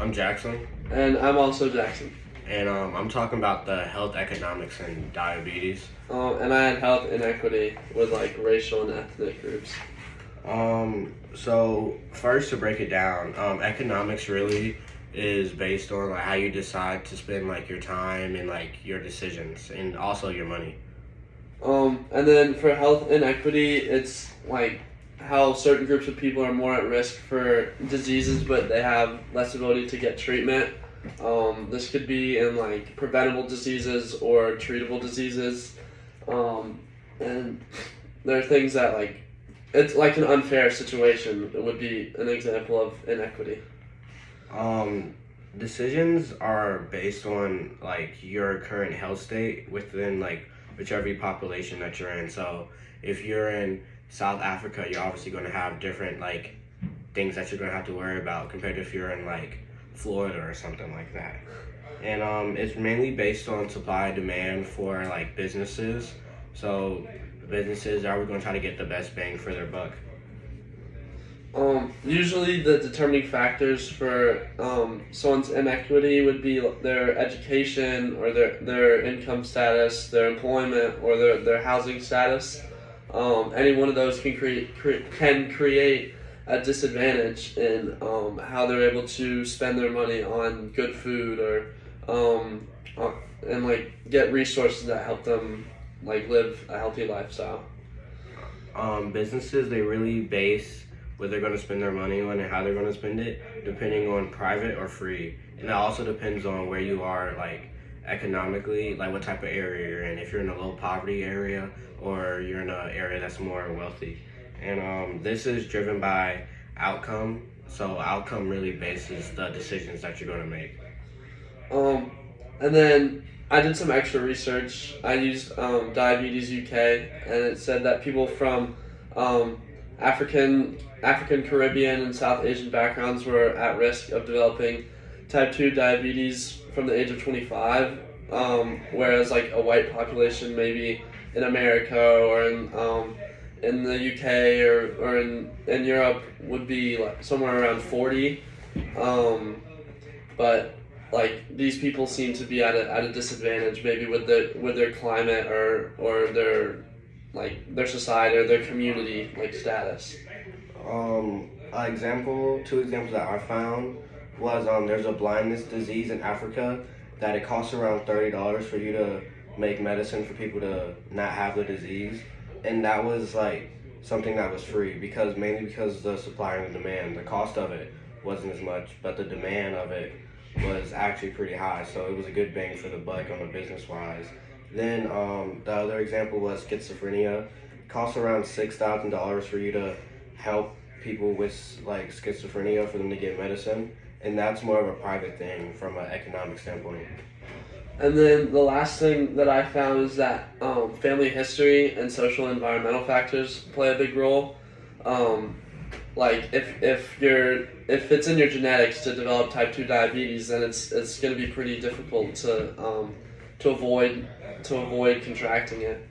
I'm Jackson, And I'm also Jackson. and I'm talking about the health economics and diabetes. And I had health inequity with like racial and ethnic groups. So first to break it down, economics really is based on like how you decide to spend like your time and like your decisions and also your money. And then for health inequity, it's like how certain groups of people are more at risk for diseases, but they have less ability to get treatment. This could be in like preventable diseases or treatable diseases. And there are things that like it's like an unfair situation. It would be an example of inequity. Um, Decisions are based on like your current health state within like whichever population that you're in. So if you're in South Africa, you're obviously going to have different like things that you're going to have to worry about compared to if you're in like Florida or something like that. And it's mainly based on supply and demand for like businesses. So businesses are going to try to get the best bang for their buck. Usually the determining factors for someone's inequity would be their education or their income status, their employment, or their housing status. Any one of those can create a disadvantage in how they're able to spend their money on good food or and like get resources that help them like live a healthy lifestyle. Businesses, they really base what they're going to spend their money on and how they're going to spend it depending on private or free, and that also depends on where you are like economically, like what type of area you're in, if you're in a low poverty area or you're in an area that's more wealthy. And this is driven by outcome, so outcome really bases the decisions that you're going to make. And then I did some extra research. I used Diabetes UK, and it said that people from African, Caribbean, and South Asian backgrounds were at risk of developing type 2 diabetes from the age of 25, whereas like a white population maybe in America or in the UK or in Europe would be like somewhere around 40. But like these people seem to be at a disadvantage maybe with their climate or their society or their community like status. Two examples that I found was there's a blindness disease in Africa that it costs around $30 for you to make medicine for people to not have the disease, and that was like something that was free mainly because the supply and the demand, the cost of it wasn't as much, but the demand of it was actually pretty high, so it was a good bang for the buck on the business wise. Then the other example was schizophrenia. It costs around $6,000 for you to help people with like schizophrenia for them to get medicine, and that's more of a private thing from an economic standpoint. And then the last thing that I found is that family history and social and environmental factors play a big role. Like if it's in your genetics to develop type 2 diabetes, then it's going to be pretty difficult to avoid contracting it.